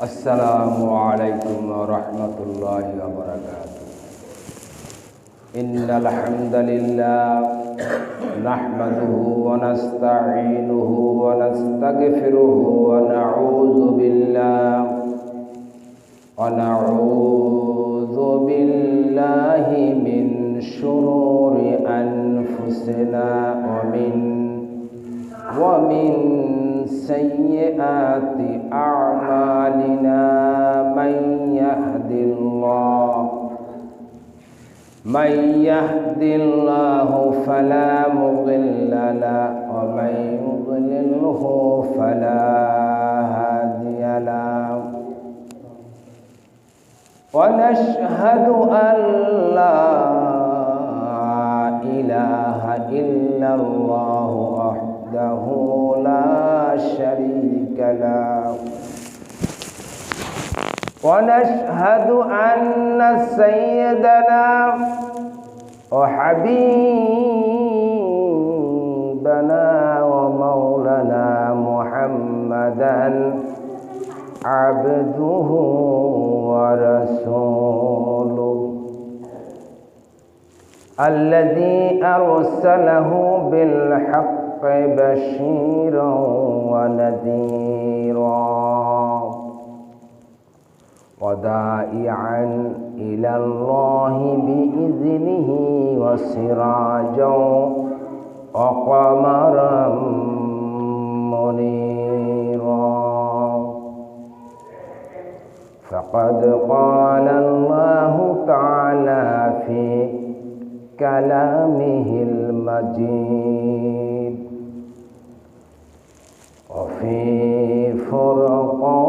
अस्सलामु अलैकुम वरहमतुल्लाहि वबरकातुहू। इन्नल हम्दलिल्लाह नहमदुहु व नस्तईनुहु व नस्तगफिरुहु व नऊज़ु बिल्लाहि मिन शुरूरि अनफुसिना व मिन सय्यिआति अअमालिना मन यहदिल्लाहु फला मुदिल्ल लहु व मन युद्लिल्हु फला हादिय लहु व नशहदु अन ला इलाहा इल्लल्लाहु वहदहु ला शरीका लहु व नशहदु अन्ना सय्यदना व हबीबना व मौलाना मुहम्मदन अब्दुहु व रसूलुहु अल्लज़ी अरसलहु बिल हक़्क़ि बशीरन व नज़ीरा व दाइअन इलल्लाहि बिइज़्निहि व सिराजन व क़मरन मुनीरा। फ़क़द क़ाल अल्लाहु तआला फ़ी कलामिहिल मजीद व फ़ी फुरक़ानिहिल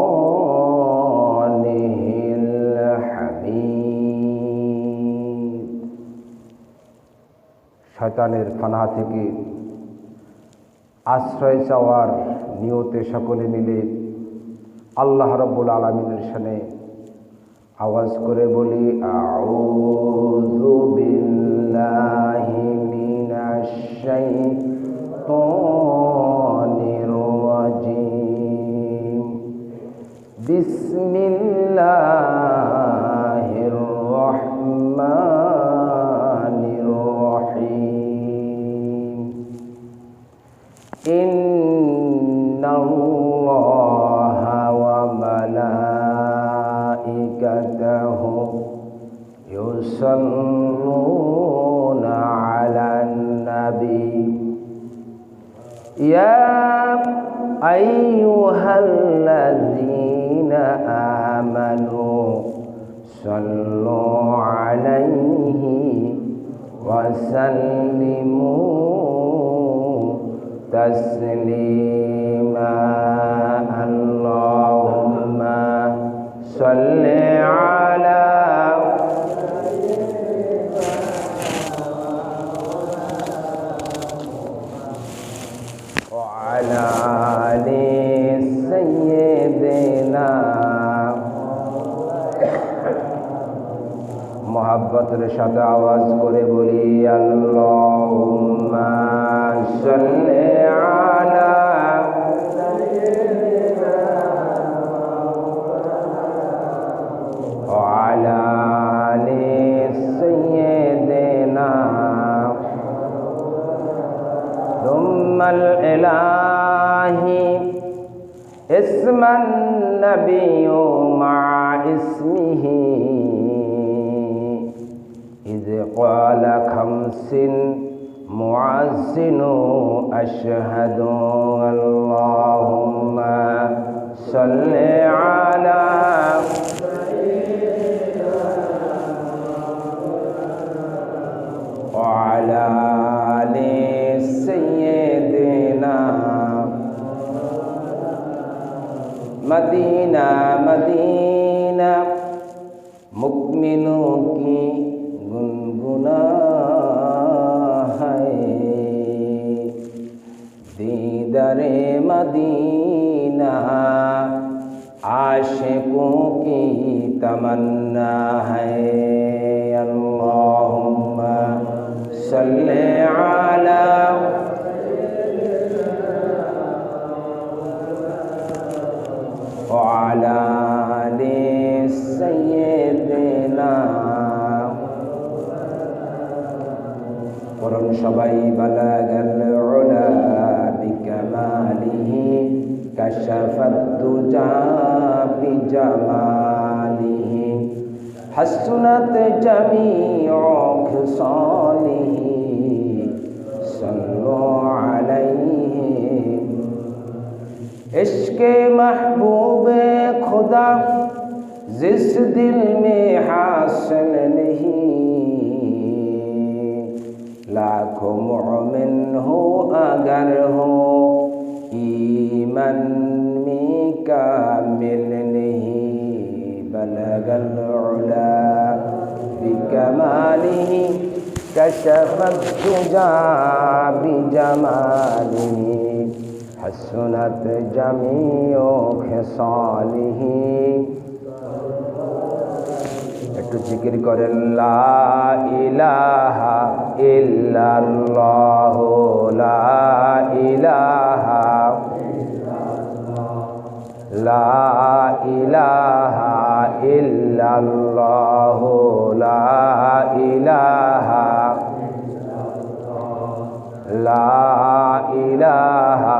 हमीद। शैतानेर फाना থেকে আশ্রয় চাওয়ার নিয়তে সকলে মিলে আল্লাহ রাব্বুল আলামিনের শানে আওয়াজ করে বলি আউযু বিল্লাহি মিনাশ শাইতানির রাজিম। বিসমিল্লাহির রহমানির রহিম। ইন্নাল্লাহা ওয়া মালাইকাতাহু युसल्लूना अलन नबी या अय्युहल्लज़ीना आमनू सल्लू अलैहि व सल्लिमू तस्लीमा। अल्लाहुम्मा सल्लि अला मोहब्बतेर साथे आवाज करे बोली अल्लाहुम्मा सल्लि अला व अला आलि सय्यिदिना थुम्मल इलाही इस्मन नबिय्यु मा इस्मिही इज़ क़ाल खम्सिन मुअज़्ज़िनु अशहदु अल्लाहुम्मा सल्लि अला व अला आलि सय्यिदिना। मदीना मदीना मुमिनों की गुनगुना है, दीदारे मदीना आशिकों की तमन्ना है। अल्लाहुम्मा सल्लि अला व अला বলুন সবাই বালাগাল উলা বিকামালিহি কাশাফাত দুজা বিজামালিহি হাসনাত জামিউ খিসালিহি সাল্লু আলাইহি इश्क़े महबूबे खुदा जिस दिल में हासिल नहीं लाखों मोमिन हो अगर हो ईमान में कामिल नहीं बलगल उला बिकमालिही कशफत दुजा बिजमालिही हसनत जमीओ খিসালিহি। একটু জিকির করেন লা ইলাহা ইল্লাল্লাহ লা ইলাহা লা ইলাহা ইল্লাল্লাহ লা ইলাহা লা ইলাহা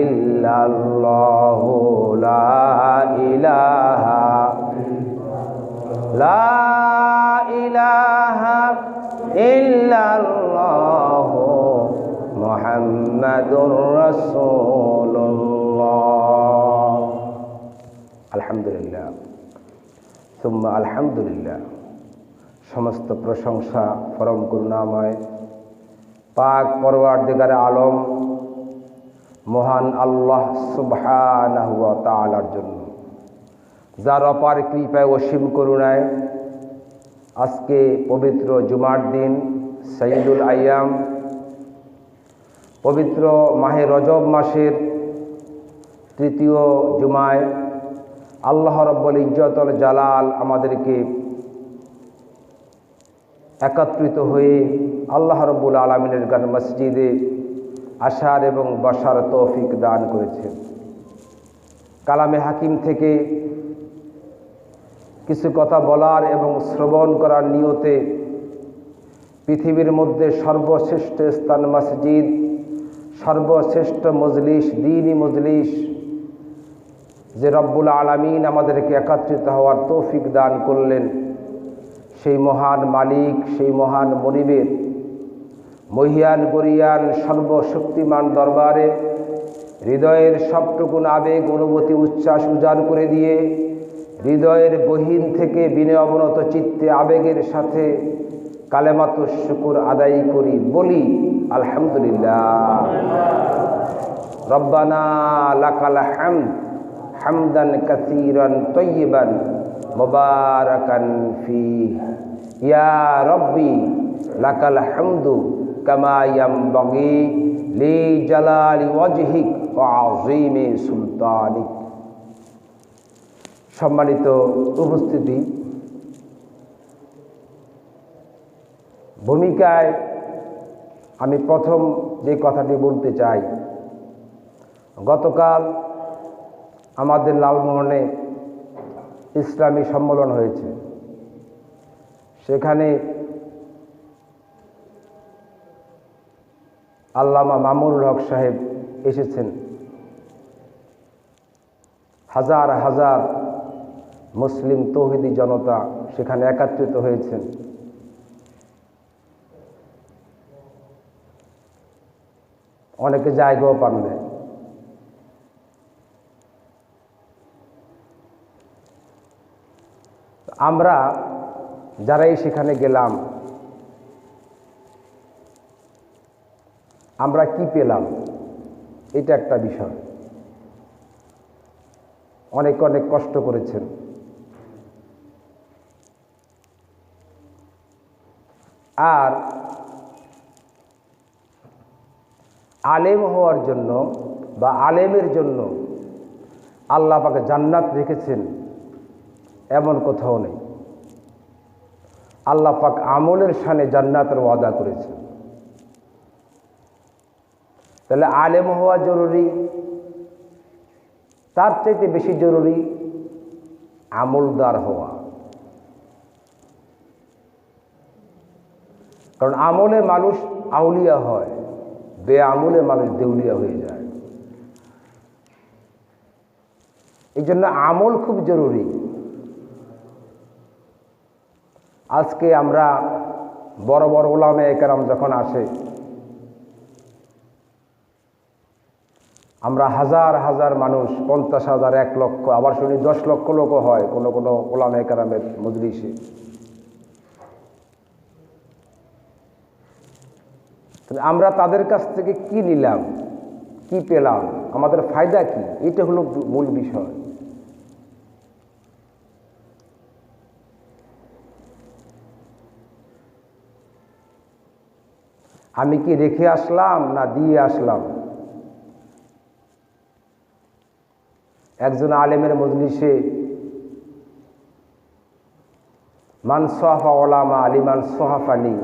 ইল্লাল্লাহ লা ইলাহা লা ইলাহা ইল্লাল্লাহ মুহাম্মাদুর রাসূলুল্লাহ। আলহামদুলিল্লাহ সুম্মা আলহামদুলিল্লাহ। সমস্ত প্রশংসা পরম করুণাময় পাক পরওয়ারদিগার আলম মহান আল্লাহ সুবহানাহু ওয়া তাআলার জন্য, যার অপার কৃপায় অসীম করুণায় আজকে পবিত্র জুমার দিন সাইয়্যিদুল আইয়াম, পবিত্র মাহে রজব মাসের তৃতীয় জুমায় আল্লাহ রাব্বুল ইজ্জতুল জালাল আমাদেরকে একত্রিত হয়ে আল্লাহ রাব্বুল আলামিনের মসজিদে আসার এবং বসার তৌফিক দান করেছেন। কালামে হাকিম থেকে কিছু কথা বলার এবং শ্রবণ করার নিয়তে পৃথিবীর মধ্যে সর্বশ্রেষ্ঠ স্থান মসজিদ, সর্বশ্রেষ্ঠ মজলিস, দ্বীনি মজলিস যে রব্বুল আলামিন আমাদেরকে একত্রিত হওয়ার তৌফিক দান করলেন, সেই মহান মালিক, সেই মহান মনিবের মহিয়ান গরিয়ান সর্বশক্তিমান দরবারে হৃদয়ের সবটুকুন আবেগ অনুভূতি উচ্ছ্বাস উজাড় করে দিয়ে হৃদয়ের গহীন থেকে বিনয় অবনত চিত্তে আবেগের সাথে কালেমাতুশ শুকুর আদায় করি, বলি আলহামদুলিল্লাহ। রব্বানা লাকাল হামদ হামদান কাসীরান তাইয়িবান মুবারাকান ফীহ ইয়া রব্বি লাকাল হামদু কামা ইয়ামবাগি লি জালালি ওয়াজহিক ওয়া আযীমি সুলতানিক। সম্মানিত উপস্থিতি, ভূমিকায় আমি প্রথম যে কথাটি বলতে চাই, গতকাল আমাদের লালমোহনে ইসলামী সম্মেলন হয়েছে। সেখানে আল্লামা মামুনুল হক সাহেব এসেছেন। হাজার হাজার মুসলিম তৌহিদি জনতা সেখানে একত্রিত হয়েছেন। অনেকে জায়গাও পান নাই। আমরা যারাই সেখানে গেলাম, আমরা কি পেলাম, এটা একটা বিষয়। অনেক অনেক কষ্ট করেছেন। আর আলেম হওয়ার জন্য বা আলেমের জন্য আল্লাহ পাক জান্নাত রেখেছেন এমন কোথাও নেই। আল্লাহ পাক আমলের শানে জান্নাতের ওয়াদা করেছেন। তাহলে আলেম হওয়া জরুরি, তার চাইতে বেশি জরুরি আমলদার হওয়া। কারণ আমলে মানুষ আউলিয়া হয়, বেআমলে মানুষ দেউলিয়া হয়ে যায়। এই জন্য আমল খুব জরুরি। আজকে আমরা বড় বড় উলামায়ে কেরাম যখন আসে, আমরা হাজার হাজার মানুষ, 50,000, 1 লক্ষ, আবার শুনি 10 লক্ষ লোকও হয় কোনো কোনো উলামায়ে কেরামের মজলিসে। আমরা তাদের কাছ থেকে কি নিলাম, কি পেলাম, আমাদের ফায়দা কি, এটা হলো মূল বিষয়। আমি কি রেখে আসলাম না দিয়ে আসলাম? একজন আলেমের মজলিসে মান সাহাফা ওলামা লিমান সাহাফানি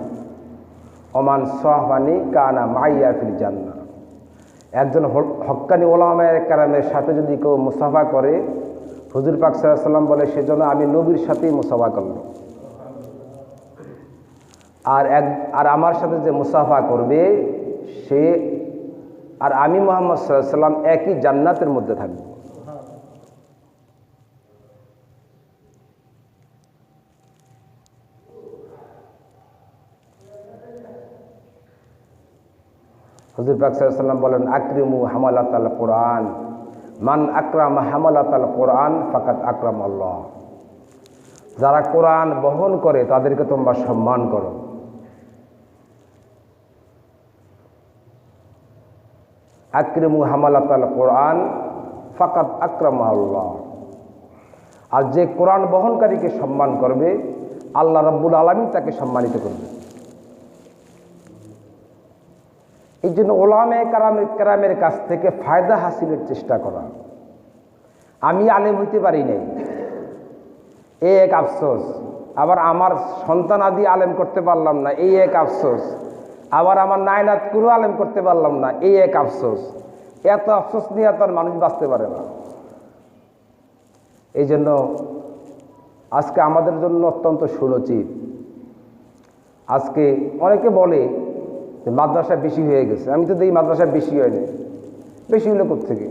ওমান সাহাফানি কানা মাইয়া ফিল জান্নাহ। একজন হক্কানি ওলামায়ে কেরামের সাথে যদি কেউ মুসাফা করে, হুজুর পাক সাল্লাল্লাহু আলাইহি ওয়াসাল্লাম বলে সেজন্য আমি নবীর সাথেই মুসাফা করল। আর আমার সাথে যে মুসাফা করবে সে আর আমি মুহাম্মদ সাল্লাল্লাহু আলাইহি ওয়াসাল্লাম একই জান্নাতের মধ্যে থাকব। হুজুর পাক সাল্লাল্লাহু আলাইহি ওয়াসাল্লাম বলেন, আকরিমু হামালাতাল কোরআন, মান আকরামা হামালাতাল কোরআন ফাকাদ আকরামাল্লাহ। যারা কোরআন বহন করে তাদেরকে তোমরা সম্মান করো। আকরিমু হামালাতাল কোরআন ফাকাদ আকরামাল্লাহ। আর যে কোরআন বহনকারীকে সম্মান করবে, আল্লাহ রাব্বুল আলামিন তাকে সম্মানিত করবে। এই জন্য উলামায়ে কেরামের কাছ থেকে ফায়দা হাসিলের চেষ্টা করা। আমি আলেম হইতে পারি নাই, এই এক আফসোস। আবার আমার সন্তান আদি আলেম করতে পারলাম না, এই এক আফসোস। আবার আমার নায়নাত কুরু আলেম করতে পারলাম না, এই এক আফসোস। এত আফসোস নিয়ে তার মানুষ বাঁচতে পারে না। এই জন্য আজকে আমাদের জন্য অত্যন্ত সুনচিব। আজকে অনেকে বলে যে মাদ্রাসা বেশি হয়ে গেছে। আমি তো দেখি মাদ্রাসা বেশি হয়নি। বেশি হলো কোত্থেকে?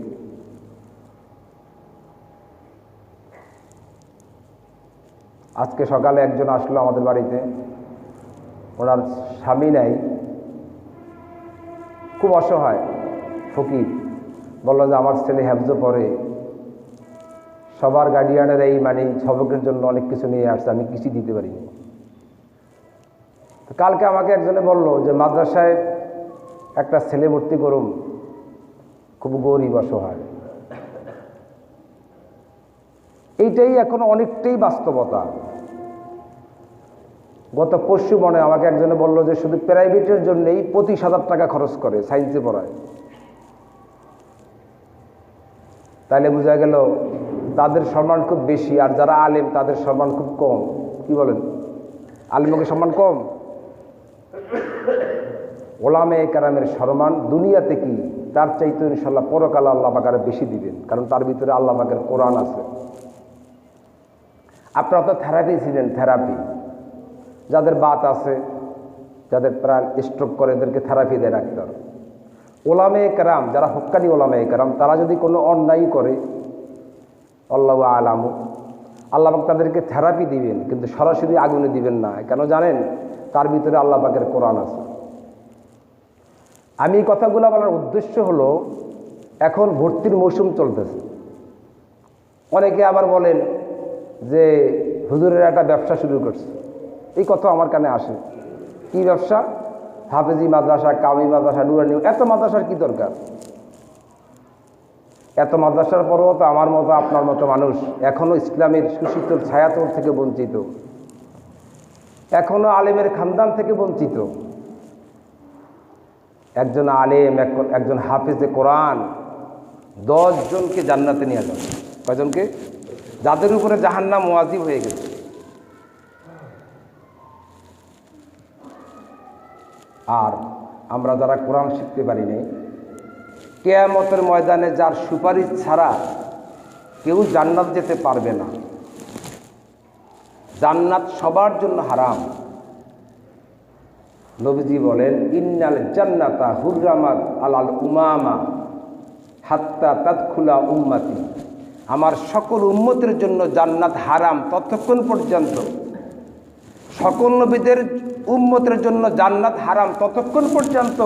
আজকে সকালে একজন আসলো আমাদের বাড়িতে, ওনার স্বামী নাই, খুব অসহায় ফকির। বললো যে আমার ছেলে হেফজো পড়ে, সবার গার্ডিয়ানের এই মানে সবকের জন্য অনেক কিছু নিয়ে আসছে, আমি কিছু দিতে পারিনি। কালকে আমাকে একজনে বলল যে মাদ্রাসায় একটা ছেলে ভর্তি করুন, খুব গরিব অসহায়। এইটাই এখন অনেকটাই বাস্তবতা। গত পরশু মনে আমাকে একজনে বলল যে শুধু প্রাইভেটের জন্যই 25,000 টাকা খরচ করে সায়েন্সে পড়ায়। তাইলে বোঝা গেল তাদের সম্মান খুব বেশি, আর যারা আলেম তাদের সম্মান খুব কম। কি বলেন? আলেমকে সম্মান কম? ওলামায়ে কেরামের সম্মান দুনিয়াতে কি তার চাইতে ইনশাআল্লাহ পরকালে আল্লাহ পাক আরো বেশি দিবেন, কারণ তার ভিতরে আল্লাহ পাকের কোরআন আছে। আপনারা তো থেরাপি ছিলেন, থেরাপি। যাদের বাত আছে, যাদের প্রাণ স্ট্রোক করে, এদেরকে থেরাপি দেয় ডাক্তার। ওলামায়ে কেরাম যারা হক্কানি ওলামায়ে কেরাম, তারা যদি কোনো অন্যায় করে, আল্লাহু আলামু, আল্লাহ পাক তাদেরকে থেরাপি দিবেন, কিন্তু সরাসরি আগুনে দিবেন না। কেন জানেন? তার ভিতরে আল্লাহ পাকের কোরআন আছে। আমি এই কথাগুলো বলার উদ্দেশ্য হলো, এখন ভর্তির মৌসুম চলতেছে। অনেকে আবার বলেন যে হুজুরের একটা ব্যবসা শুরু করছে। এই কথা আমার কানে আসে। কি ব্যবসা? হাফেজি মাদ্রাসা, কামি মাদ্রাসা, নুরানি। এত মাদ্রাসার কি দরকার? এত মাদ্রাসার পরেও তো আমার মতো আপনার মতো মানুষ এখনও ইসলামের সুশীতল ছায়াতল থেকে বঞ্চিত, এখনও আলেমের খানদান থেকে বঞ্চিত। একজন আলেম, একজন হাফেজে কোরআন 10 জনকে জান্নাতে নিয়ে যাবে। কয়জনকে? যাদের উপরে জাহান্নাম ওয়াজিব হয়ে গেছে। আর আমরা যারা কোরআন শিখতে পারি নাই, কিয়ামতের ময়দানে যার সুপারিশ ছাড়া কেউ জান্নাত যেতে পারবে না। জান্নাত সবার জন্য হারাম। নবীজি বলেন, ইন্নাল জান্নাতা হুররামাত আলাল উমামা হাত্তা তাদখুলা উম্মতি, আমার সকল উম্মতের জন্য জান্নাত হারাম ততক্ষণ পর্যন্ত, সকল নবীদের উম্মতের জন্য জান্নাত হারাম ততক্ষণ পর্যন্ত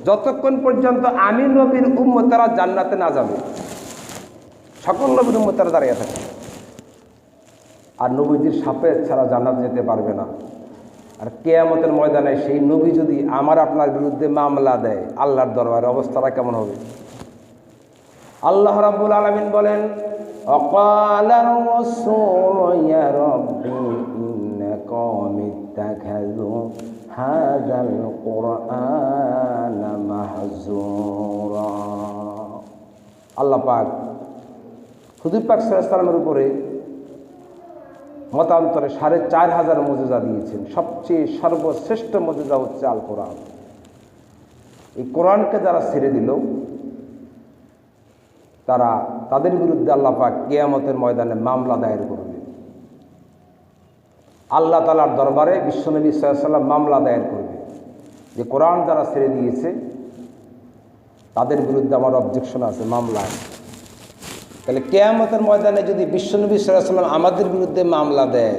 যতক্ষণ পর্যন্ত আমি নবীর উম্মতেরা জান্নাতে না যাবে। সকল নবীর উম্মতেরা দাঁড়িয়ে থাকে, আর নবীজির সাপে ছাড়া জান্নাত যেতে পারবে না। আর কিয়ামতের ময়দানে সেই নবী যদি আমার আপনার বিরুদ্ধে মামলা দেয় আল্লাহর দরবারে, অবস্থাটা কেমন হবে? আল্লাহ রাব্বুল আলামিন বলেন, ওয়াকালার রাসূলু ইয়া রাব্বি ইন্না কওমি ইত্তাখাযু হাযাল কুরআনা মাহজুরা। আল্লাহ পাক হুজুর পাক সাল্লাল্লাহু আলাইহি ওয়াসাল্লামের উপরে মতান্তরে ৪,৫০০ মুজিজা দিয়েছেন। সবচেয়ে সর্বশ্রেষ্ঠ মুজিজা হচ্ছে আল কোরআন। এই কোরআনকে যারা ছেড়ে দিল তাদের বিরুদ্ধে আল্লাহ পাক কিয়ামতের ময়দানে মামলা দায়ের করবে। আল্লাহ তাআলার দরবারে বিশ্বনবী সাল্লাল্লাহু আলাইহি ওয়াসাল্লাম মামলা দায়ের করবে যে কোরআন যারা ছেড়ে দিয়েছে তাদের বিরুদ্ধে আমার অবজেকশন আছে, মামলা আছে। তাহলে কিয়ামতের ময়দানে যদি বিশ্বনবী সাল্লাল্লাহু আলাইহি ওয়াসাল্লাম আমাদের বিরুদ্ধে মামলা দেয়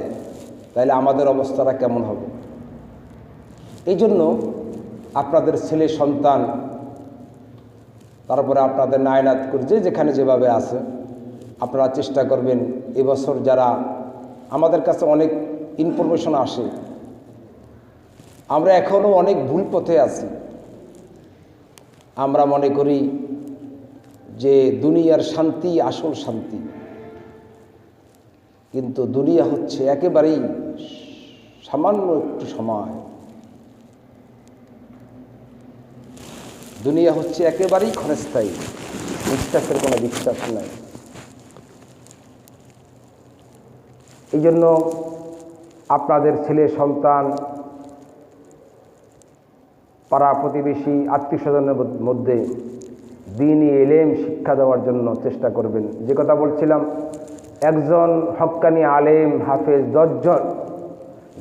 তাহলে আমাদের অবস্থাটা কেমন হবে? এই জন্য আপনাদের ছেলে সন্তান, তারপরে আপনাদের নায়নাত করছে যেখানে যেভাবে আছে, আপনারা চেষ্টা করবেন এবছর যারা আমাদের কাছে অনেক ইনফরমেশন আসে, আমরা এখনও অনেক ভুল পথে আছি। আমরা মনে করি যে দুনিয়ার শান্তি আসল শান্তি, কিন্তু দুনিয়া হচ্ছে একেবারেই সামান্য একটু সময়, দুনিয়া হচ্ছে একেবারেই ক্ষণস্থায়ী, বিশ্বাসের কোনো বিশ্বাস নাই। এই জন্য আপনাদের ছেলে সন্তান, পাড়া প্রতিবেশী, আত্মীয় স্বজনের মধ্যে দ্বীনি ইলম শিক্ষা দেওয়ার জন্য চেষ্টা করবেন। যে কথা বলছিলাম, একজন হক্কানি আলেম হাফেজ 10 জন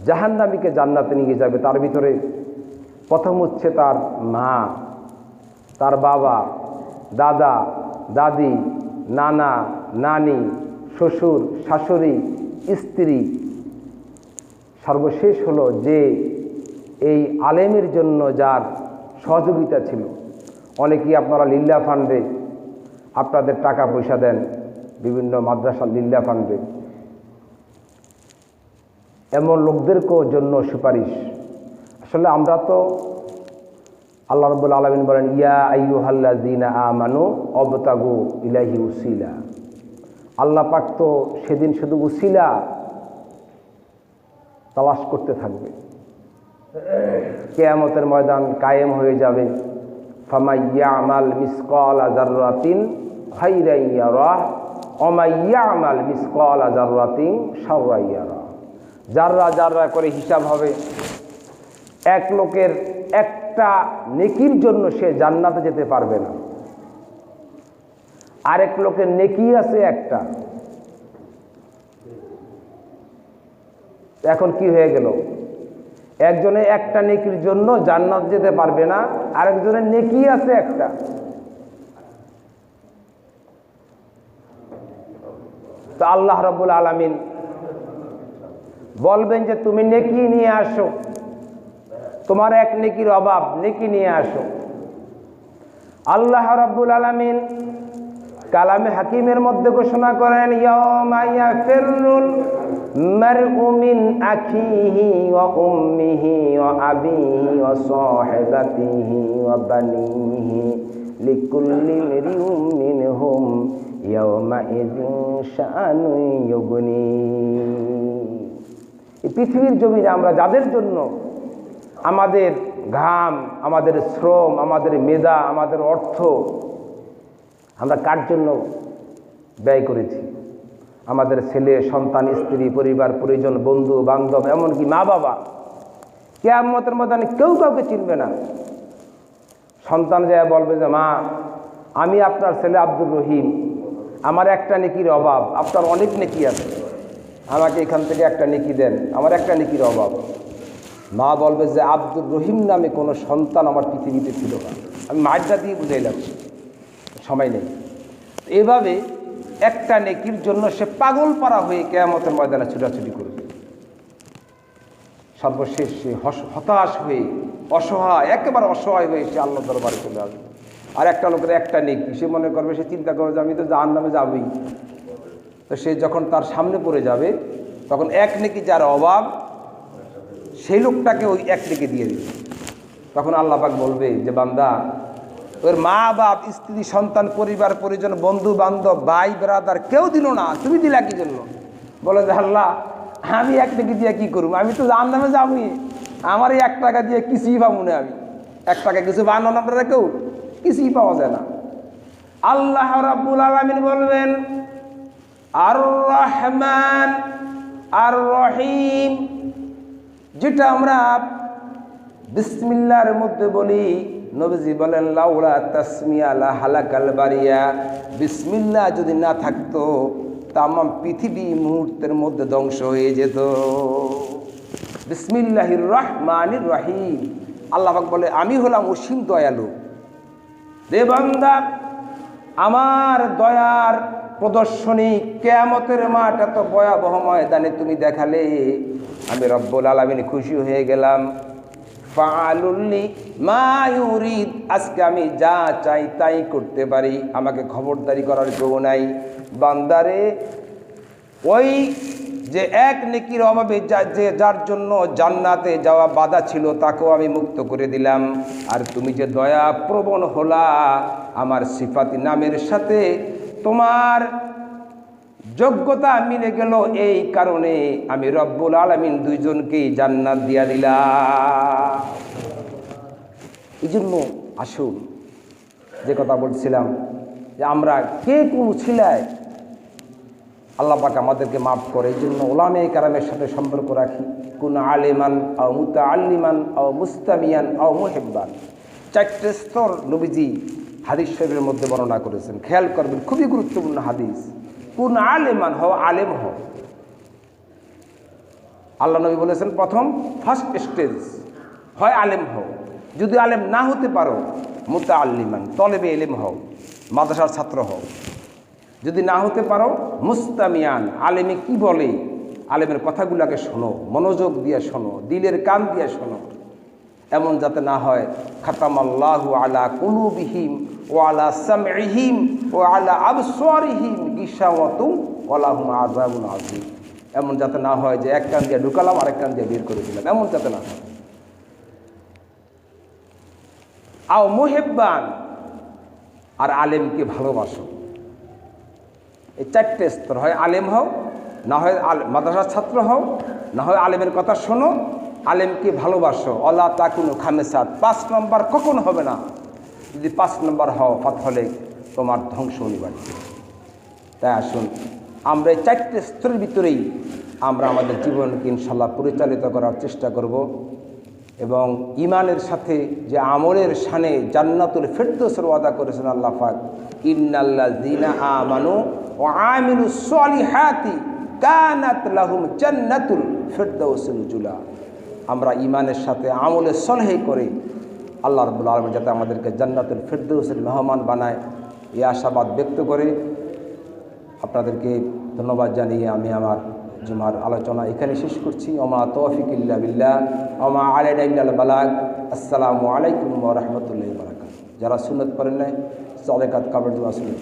জাহান্নামীকে জান্নাতে নিয়ে যাবে। তার ভিতরে প্রথম হচ্ছে তার মা, তার বাবা, দাদা, দাদি, নানা, নানি, শ্বশুর, শাশুড়ি, স্ত্রী। সর্বশেষ হলো যে এই আলেমের জন্য যার সহযোগিতা ছিল। অনেকেই আপনারা লিল্লা ফান্ডে আপনাদের টাকা পয়সা দেন, বিভিন্ন মাদ্রাসার লিল্লা ফান্ডে, এমন লোকদেরকেও জন্য সুপারিশ। আসলে আমরা তো আল্লাহ রাব্বুল আলামিন বলেন, ইয়া আইয়ুহাল্লাযীনা আমানু অবতাগু ইলাইহি উসিলা। আল্লাহ পাক তো সেদিন শুধু উসিলা তালাশ করতে থাকবে। কিয়ামতের ময়দান কায়েম হয়ে যাবে। ফামান ইয়ামাল মিসকালা যাররাতিন খাইরান ইয়ারাহ ওয়া মান ইয়ামাল মিসকালা যাররাতিন শাররান ইয়ারাহ। যাররা যাররা করে হিসাব হবে। এক লোকের একটা নেকির জন্য সে জান্নাতে যেতে পারবে না, আরেক লোকের নেকি আছে একটা। এখন কি হয়ে গেল? একজনে একটা নেকির জন্য জান্নাত যেতে পারবে না, আরেকজনের নেকি আছে একটা। তো আল্লাহ রাব্বুল আলামিন বলবেন যে তুমি নেকি নিয়ে আসো, তোমার এক নেকির অভাব, নেকি নিয়ে আসো। আল্লাহ রাব্বুল আলামিন কালামে হাকিমের মধ্যে ঘোষণা করেন, ইয়াউমা ইয়াফিরুল মারউ মিন আখিহি ওয়া উম্মিহি ওয়া আবিহি ওয়া সাহিবাতিহি ওয়া বানিহি লিকুল্লি ইমরিউম মিনহুম ইয়াউমা ইযিন শাআনুন ইউগনি। এই পৃথিবীর জমিনে আমরা যাদের জন্য আমাদের ঘাম, আমাদের শ্রম, আমাদের মেধা, আমাদের অর্থ আমরা কার জন্য ব্যয় করেছি? আমাদের ছেলে সন্তান, স্ত্রী, পরিবার, পরিজন, বন্ধু বান্ধব, এমনকি মা বাবা। কিয়ামতের ময়দানে কেউ কাউকে চিনবে না। সন্তান যায় বলবে যে, মা আমি আপনার ছেলে আব্দুর রহিম, আমার একটা নেকির অভাব, আপনার অনেক নেকি আছে, আমাকে এখান থেকে একটা নেকি দেন, আমার একটা নেকির অভাব। মা বলবে যে আব্দুর রহিম নামে কোনো সন্তান আমার পৃথিবীতে ছিল না। আমি মাঠটা দিয়ে বুঝাইলাম, সময় নেই। এভাবে একটা নেকির জন্য সে পাগল পারা হয়ে কিয়ামতের ময়দানে ছুটাছুটি করবে। সর্বশেষ সে হতাশ হয়ে অসহায়, একেবারে অসহায় হয়ে সে আল্লাহ দরবারে চলে আসবে। আর একটা লোকের একটা নেকি, সে মনে করবে, সে চিন্তা করবে যে আমি তো জাহান্নামে যাবই। তো সে যখন তার সামনে পড়ে যাবে, তখন এক নেকি যার অভাব, সেই লোকটাকে ওই এক নেকি দিয়ে দিবে। তখন আল্লাহ পাক বলবে যে বান্দা, ওর মা বাপ, স্ত্রী, সন্তান, পরিবার পরিজন, বন্ধু বান্ধব, ভাই ব্রাদার কেউ দিল না, তুমি দিলা কি জন্য? বলে যে আল্লাহ, আমি এক নেকি দিয়ে কি করবো? আমি তো জাহান্নামে যাবই, আমার এই 1 টাকা দিয়ে কিছুই পাবো না। আমি 1 টাকা কিছু বানান, আপনারা কেউ কিছুই পাওয়া যায় না। আল্লাহ রাব্বুল আলামিন বলবেন, আর রহমান আর রহিম, যেটা আমরা বিসমিল্লাহর মধ্যে বলি, নবীজি বলেন লাউলা তাসমিয়া লা হালাকাল বারিয়া, বিসমিল্লাহ যদি না থাকতো তামাম পৃথিবী মুহূর্তের মধ্যে ধ্বংস হয়ে যেত। বিসমিল্লাহির রহমানির রহিম, আল্লাহ পাক বলে আমি হলাম অসীম দয়ালু। রে বান্দা, আমার দয়ার প্রদর্শনী কিয়ামতের মাঠ এত ভয়াবহ ময়দানে তুমি দেখালে, আমি রব্বুল আলামিন খুশি হয়ে গেলাম। ফাআলুল্লি মা ইউরিদ, আজকে আমি যা চাই তাই করতে পারি, আমাকে খবরদারি করার কেউ নাই। বান্দারে, ওই যে এক নেকির অভাবে যার জন্য জান্নাতে যাওয়া বাধা ছিল, তাকেও আমি মুক্ত করে দিলাম। আর তুমি যে দয়া প্রবণ হলা, আমার সিফাতি নামের সাথে তোমার যোগ্যতা মিলে গেল, এই কারণে আমি রব্বুল আলামিন দুইজনকেই জান্নাত দিয়া দিলাম। এই জন্য আসুন, যে কথা বলছিলাম যে আমরা কে কোন ছিলায়, আল্লাহ পাক আমাদেরকে মাফ করে। এই জন্য ওলামে কেরামের সাথে সম্পর্ক রাখি। কুন আলিমান আও মুতাআল্লিমান আও মুস্তামিয়ান আও মুহিব্বান, 4টে স্তর নবীজি হাদিস শরীফের মধ্যে বর্ণনা করেছেন। খেয়াল করবেন, খুবই গুরুত্বপূর্ণ হাদিস। কুন আলিমান, হও আলেম হও। আল্লাহ নবী বলেছেন প্রথম ফার্স্ট স্টেজ হয় আলেম হও। যদি আলেম না হতে পারো, মুতাআল্লিমান, তলেবে ইলম হও, মাদ্রাসার ছাত্র হও। যদি না হতে পারো, মুস্তামিয়ান, আলেমে কি বলে আলেমের কথাগুলোকে শোনো, মনোযোগ দিয়ে শোনো, দিলের কান দিয়ে শোনো। এমন যাতে না হয় খাতামাল্লাহু আলা কুলুবিহিম ওয়া আলা সামইহিম ওয়া আলা আবসারিহিম গিশাওয়াতুন ওয়া লাহুম আযাবুন আযীম। এমন যাতে না হয় যে এক কান দিয়ে ঢুকালাম আর এক কান দিয়ে বের করে দিলাম, এমন যাতে না হয়। আও মুহিব্বান, আর আলেমকে ভালোবাসো। এই 4টে স্তর, হয় আলেম হও, না হয় মাদ্রাসার ছাত্র হও, না হয় আলেমের কথা শোনো, আলেমকে ভালোবাসো। অলা তাকুনু খামেসাত, 5 নম্বর কখনো হবে না। যদি 5 নম্বর হও, হলে তোমার ধ্বংস অনিবার্য। তাই আসুন, আমরা এই 4টে স্তরের ভিতরেই আমরা আমাদের জীবনকে ইনশাল্লাহ পরিচালিত করার চেষ্টা করব। এবং ইমানের সাথে যে আমলের শানে জান্নাতুল ফিরদৌসের ওয়াদা করেছেন আল্লাহ পাক, ইন্নাল্লাযীনা আমানু ওয়া আমিলুস সলিহাতি কানাত লাহুম জান্নাতুল ফিরদৌসিল জুলা। আমরা ইমানের সাথে আমলে সলহে করে আল্লাহ রাব্বুল আলামিন যাতে আমাদেরকে জান্নাতুল ফিরদৌসের মেহমান বানায়, এই আশাবাদ ব্যক্ত করে আপনাদেরকে ধন্যবাদ জানিয়ে আমি আমার জুমার আলোচনা এখানে শেষ করছি। ওমা তৌফিক ইল্লা বিল্লাহ ওমা আলাইনা ইল্লাল বালাগ। আসসালামু আলাইকুম ওয়া রাহমাতুল্লাহি ওয়া বারাকাতুহু। যারা সুন্নাত পড়েন নাই, সালাত কাবর দোয়া শুনুন।